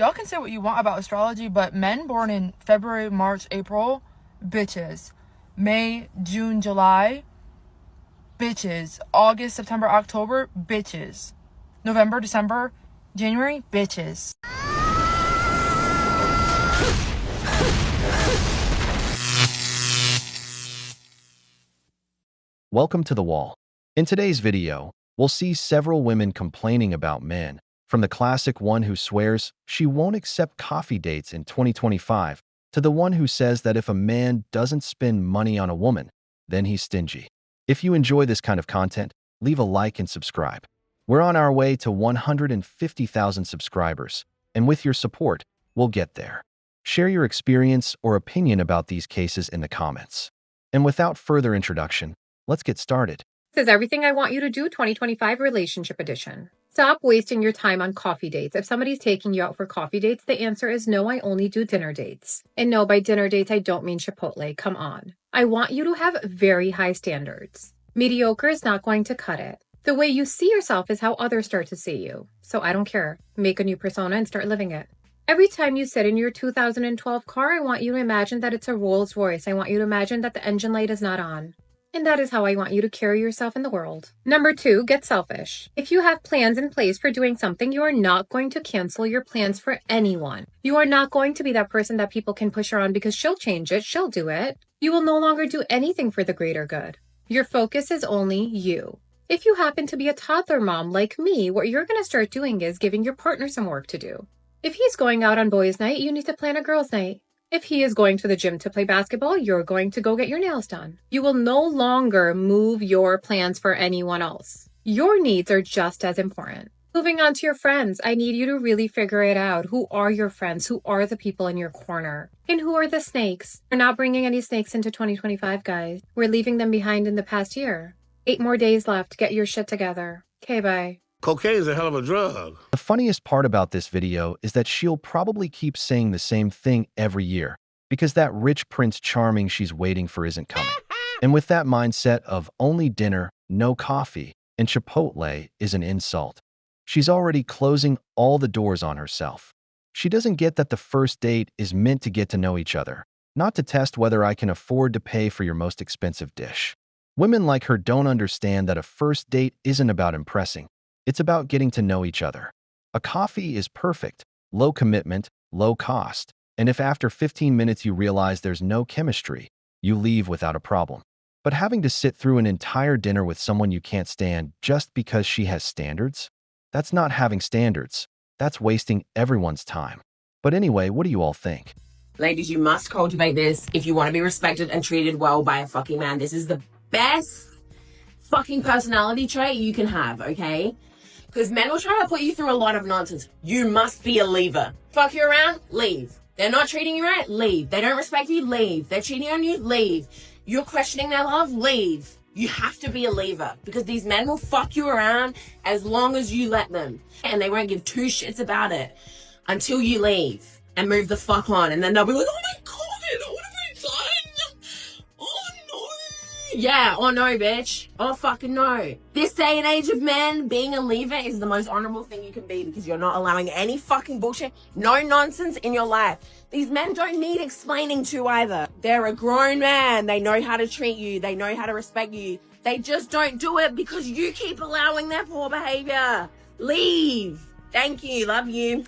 Y'all can say what you want about astrology, but men born in February, March, April, bitches. May, June, July, bitches. August, September, October, bitches. November, December, January, bitches. Welcome to The Wall. In today's video, we'll see several women complaining about men, from the classic one who swears she won't accept coffee dates in 2025 to the one who says that if a man doesn't spend money on a woman, then he's stingy. If you enjoy this kind of content, leave a like and subscribe. We're on our way to 150,000 subscribers, and with your support, we'll get there. Share your experience or opinion about these cases in the comments. And without further introduction, let's get started. This is Everything I Want You to Do 2025 Relationship Edition. Stop wasting your time on coffee dates. If somebody's taking you out for coffee dates, the answer is no, I only do dinner dates. And no, by dinner dates, I don't mean Chipotle. Come on. I want you to have very high standards. Mediocre is not going to cut it. The way you see yourself is how others start to see you. So I don't care. Make a new persona and start living it. Every time you sit in your 2012 car, I want you to imagine that it's a Rolls Royce. I want you to imagine that the engine light is not on. And that is how I want you to carry yourself in the world. Number 2, get selfish. If you have plans in place for doing something, you are not going to cancel your plans for anyone. You are not going to be that person that people can push around because she'll change it, she'll do it. You will no longer do anything for the greater good. Your focus is only you. If you happen to be a toddler mom like me, what you're going to start doing is giving your partner some work to do. If he's going out on boys' night, you need to plan a girls' night. If he is going to the gym to play basketball, you're going to go get your nails done. You will no longer move your plans for anyone else. Your needs are just as important. Moving on to your friends, I need you to really figure it out. Who are your friends? Who are the people in your corner? And who are the snakes? We're not bringing any snakes into 2025, guys. We're leaving them behind in the past year. 8 more days left. Get your shit together. Okay, bye. Cocaine is a hell of a drug. The funniest part about this video is that she'll probably keep saying the same thing every year because that rich Prince Charming she's waiting for isn't coming. And with that mindset of only dinner, no coffee, and Chipotle is an insult, she's already closing all the doors on herself. She doesn't get that the first date is meant to get to know each other, not to test whether I can afford to pay for your most expensive dish. Women like her don't understand that a first date isn't about impressing. It's about getting to know each other. A coffee is perfect, low commitment, low cost, and if after 15 minutes you realize there's no chemistry, you leave without a problem. But having to sit through an entire dinner with someone you can't stand just because she has standards? That's not having standards. That's wasting everyone's time. But anyway, what do you all think? Ladies, you must cultivate this if you want to be respected and treated well by a fucking man. This is the best fucking personality trait you can have, okay? Because men will try to put you through a lot of nonsense. You must be a leaver. Fuck you around? Leave. They're not treating you right? Leave. They don't respect you? Leave. They're cheating on you? Leave. You're questioning their love? Leave. You have to be a leaver because these men will fuck you around as long as you let them. And they won't give 2 shits about it until you leave and move the fuck on. And then they'll be like, oh my God, what have we done? Oh no. Yeah, oh no, bitch. Oh fucking no. This day and age of men, being a leaver is the most honorable thing you can be because you're not allowing any fucking bullshit, no nonsense in your life. These men don't need explaining to either. They're a grown man. They know how to treat you. They know how to respect you. They just don't do it because you keep allowing their poor behavior. Leave. Thank you. Love you.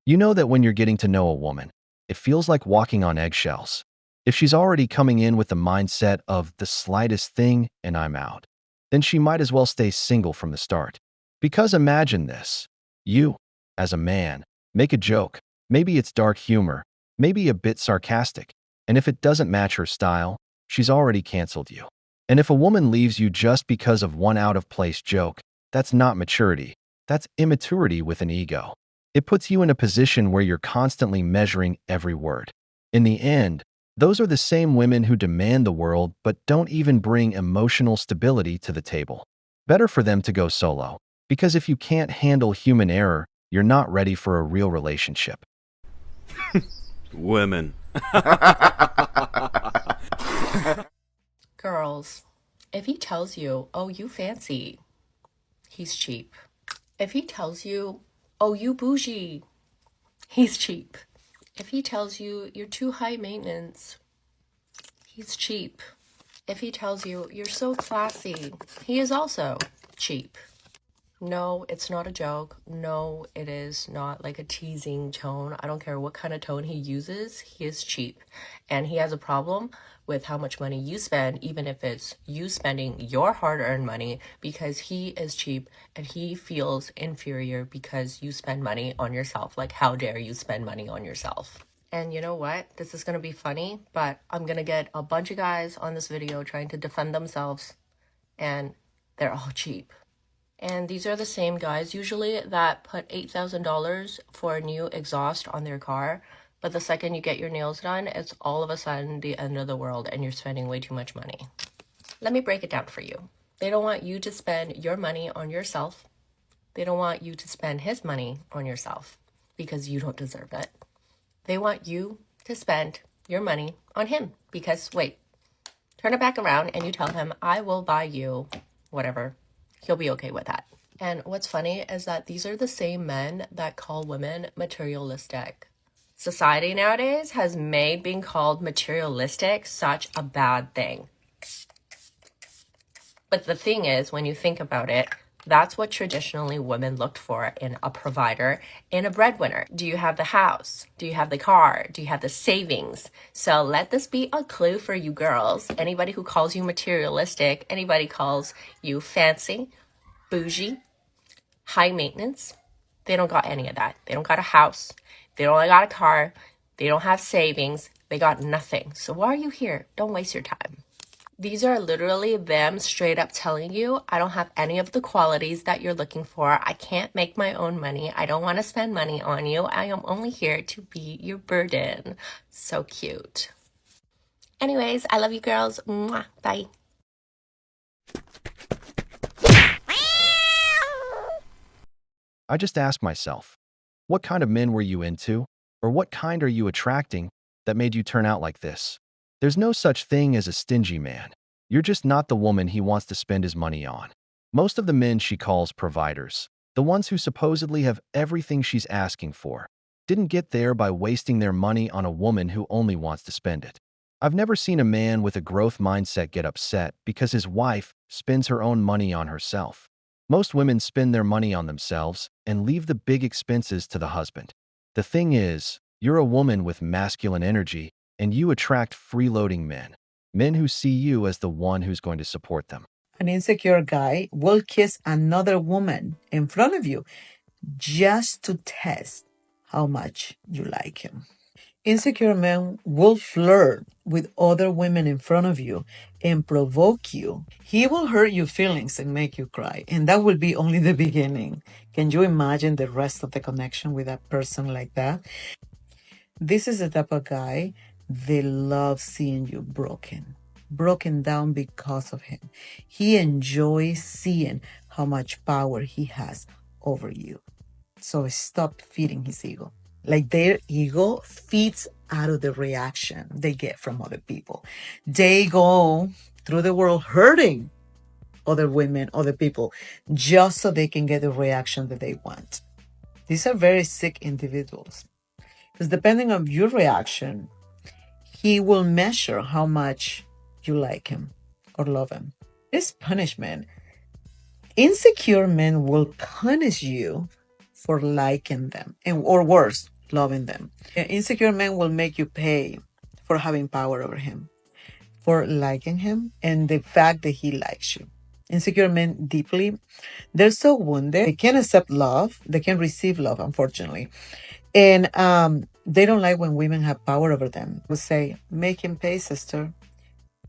You know that when you're getting to know a woman, it feels like walking on eggshells. If she's already coming in with the mindset of the slightest thing and I'm out, then she might as well stay single from the start. Because imagine this. You, as a man, make a joke. Maybe it's dark humor, maybe a bit sarcastic. And if it doesn't match her style, she's already canceled you. And if a woman leaves you just because of one out-of-place joke, that's not maturity. That's immaturity with an ego. It puts you in a position where you're constantly measuring every word. In the end, those are the same women who demand the world but don't even bring emotional stability to the table. Better for them to go solo, because if you can't handle human error, you're not ready for a real relationship. Women. Girls, if he tells you, oh, you fancy, he's cheap. If he tells you, Oh, you bougie. He's cheap. If he tells you you're too high maintenance, he's cheap. If he tells you you're so classy, he is also cheap. No, it's not a joke. No, it is not like a teasing tone. I don't care what kind of tone he uses, he is cheap. And he has a problem with how much money you spend, even if it's you spending your hard-earned money, because he is cheap and he feels inferior because you spend money on yourself. Like, how dare you spend money on yourself? And you know what? This is going to be funny, but I'm going to get a bunch of guys on this video trying to defend themselves, and they're all cheap. And these are the same guys usually that put $8,000 for a new exhaust on their car, but the second you get your nails done, it's all of a sudden the end of the world and you're spending way too much money. Let me break it down for you. They don't want you to spend your money on yourself. They don't want you to spend his money on yourself because you don't deserve it. They want you to spend your money on him because, wait, turn it back around and you tell him, I will buy you whatever. He'll be okay with that. And what's funny is that these are the same men that call women materialistic. Society nowadays has made being called materialistic such a bad thing. But the thing is, when you think about it, that's what traditionally women looked for in a provider, in a breadwinner. Do you have the house? Do you have the car? Do you have the savings? So let this be a clue for you girls. Anybody who calls you materialistic, anybody calls you fancy, bougie, high maintenance, they don't got any of that. They don't got a house. They don't got a car. They don't have savings. They got nothing. So why are you here? Don't waste your time. These are literally them straight up telling you, I don't have any of the qualities that you're looking for. I can't make my own money. I don't want to spend money on you. I am only here to be your burden. So cute. Anyways, I love you girls. Mwah. Bye. I just ask myself, what kind of men were you into? Or what kind are you attracting that made you turn out like this? There's no such thing as a stingy man. You're just not the woman he wants to spend his money on. Most of the men she calls providers, the ones who supposedly have everything she's asking for, didn't get there by wasting their money on a woman who only wants to spend it. I've never seen a man with a growth mindset get upset because his wife spends her own money on herself. Most women spend their money on themselves and leave the big expenses to the husband. The thing is, you're a woman with masculine energy, and you attract freeloading men. Men who see you as the one who's going to support them. An insecure guy will kiss another woman in front of you just to test how much you like him. Insecure men will flirt with other women in front of you and provoke you. He will hurt your feelings and make you cry, and that will be only the beginning. Can you imagine the rest of the connection with a person like that? This is the type of guy they love seeing you broken down because of him. He enjoys seeing how much power he has over you. So stop feeding his ego. Like, their ego feeds out of the reaction they get from other people. They go through the world hurting other women, other people, just so they can get the reaction that they want. These are very sick individuals. Because depending on your reaction, he will measure how much you like him or love him. This punishment. Insecure men will punish you for liking them, or worse, loving them. Insecure men will make you pay for having power over him, for liking him, and the fact that he likes you. Insecure men deeply, they're so wounded. They can't accept love. They can't receive love, unfortunately. And they don't like when women have power over them. Will say, make him pay, sister.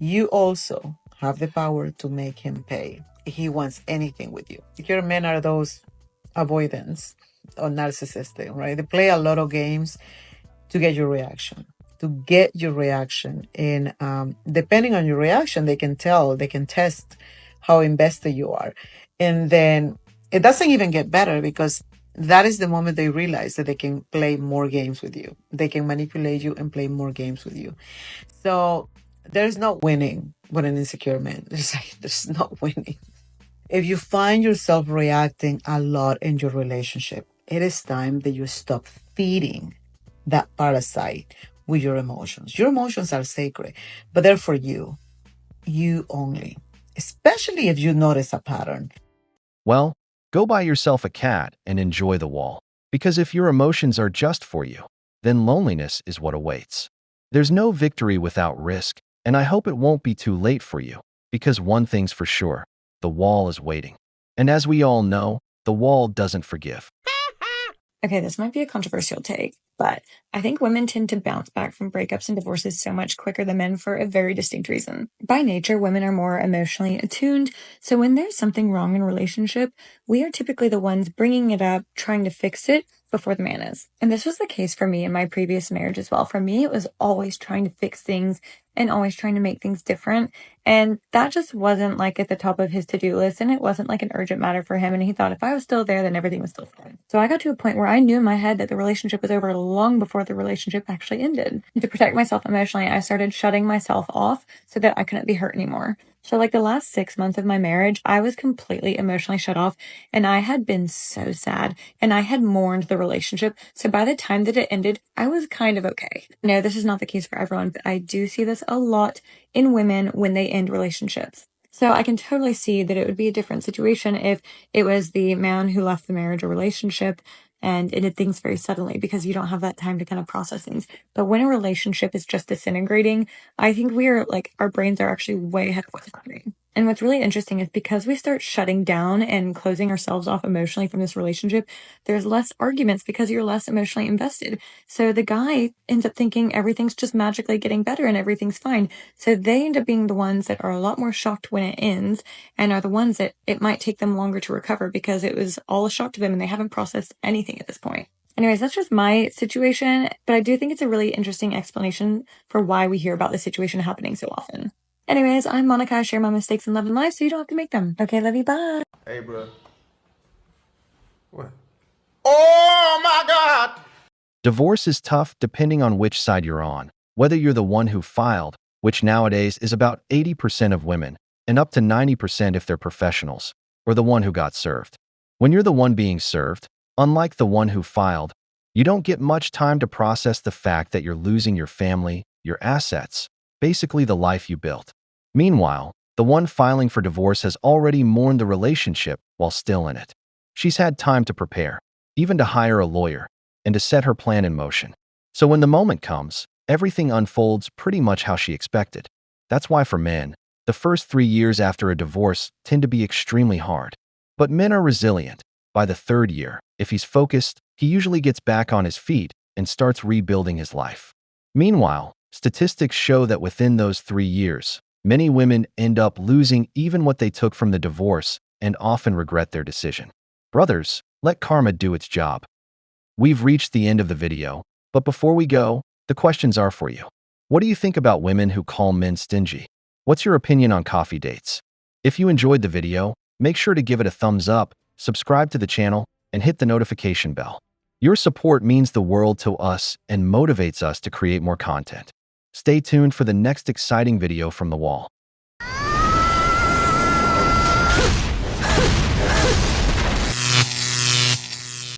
You also have the power to make him pay. He wants anything with you. Insecure men are those avoidance or narcissistic, right? They play a lot of games to get your reaction. And depending on your reaction, they can test how invested you are. And then it doesn't even get better, because that is the moment they realize that they can play more games with you. They can manipulate you and play more games with you. So there's no winning with an insecure man. There's no winning. If you find yourself reacting a lot in your relationship, It is time that you stop feeding that parasite with your emotions. Your emotions are sacred, but they're for you only, especially if you notice a pattern. Well, go buy yourself a cat and enjoy the wall. Because if your emotions are just for you, then loneliness is what awaits. There's no victory without risk, and I hope it won't be too late for you. Because one thing's for sure, the wall is waiting. And as we all know, the wall doesn't forgive. Okay, this might be a controversial take, but I think women tend to bounce back from breakups and divorces so much quicker than men for a very distinct reason. By nature, women are more emotionally attuned, so when there's something wrong in a relationship, we are typically the ones bringing it up, trying to fix it before the man is. And this was the case for me in my previous marriage as well. For me, it was always trying to fix things and always trying to make things different. And that just wasn't like at the top of his to-do list, and it wasn't like an urgent matter for him. And he thought if I was still there, then everything was still fine. So I got to a point where I knew in my head that the relationship was over long before the relationship actually ended. And to protect myself emotionally, I started shutting myself off so that I couldn't be hurt anymore. So like the last 6 months of my marriage, I was completely emotionally shut off, and I had been so sad, and I had mourned the relationship. So by the time that it ended, I was kind of okay. No, this is not the case for everyone, but I do see this a lot in women when they end relationships. So I can totally see that it would be a different situation if it was the man who left the marriage or relationship and ended things very suddenly, because you don't have that time to kind of process things. But when a relationship is just disintegrating, I think we are like, our brains are actually way ahead of what's happening. And what's really interesting is because we start shutting down and closing ourselves off emotionally from this relationship, there's less arguments because you're less emotionally invested. So the guy ends up thinking everything's just magically getting better and everything's fine. So they end up being the ones that are a lot more shocked when it ends, and are the ones that it might take them longer to recover because it was all a shock to them and they haven't processed anything at this point. Anyways, that's just my situation, but I do think it's a really interesting explanation for why we hear about this situation happening so often. Anyways, I'm Monica. I share my mistakes in love and life so you don't have to make them. Okay, love you, bye. Hey, bro. What? Oh, my God! Divorce is tough depending on which side you're on, whether you're the one who filed, which nowadays is about 80% of women, and up to 90% if they're professionals, or the one who got served. When you're the one being served, unlike the one who filed, you don't get much time to process the fact that you're losing your family, your assets, basically the life you built. Meanwhile, the one filing for divorce has already mourned the relationship while still in it. She's had time to prepare, even to hire a lawyer, and to set her plan in motion. So when the moment comes, everything unfolds pretty much how she expected. That's why for men, the first 3 years after a divorce tend to be extremely hard. But men are resilient. By the 3rd year, if he's focused, he usually gets back on his feet and starts rebuilding his life. Meanwhile, statistics show that within those 3 years, many women end up losing even what they took from the divorce and often regret their decision. Brothers, let karma do its job. We've reached the end of the video, but before we go, the questions are for you. What do you think about women who call men stingy? What's your opinion on coffee dates? If you enjoyed the video, make sure to give it a thumbs up, subscribe to the channel, and hit the notification bell. Your support means the world to us and motivates us to create more content. Stay tuned for the next exciting video from the wall.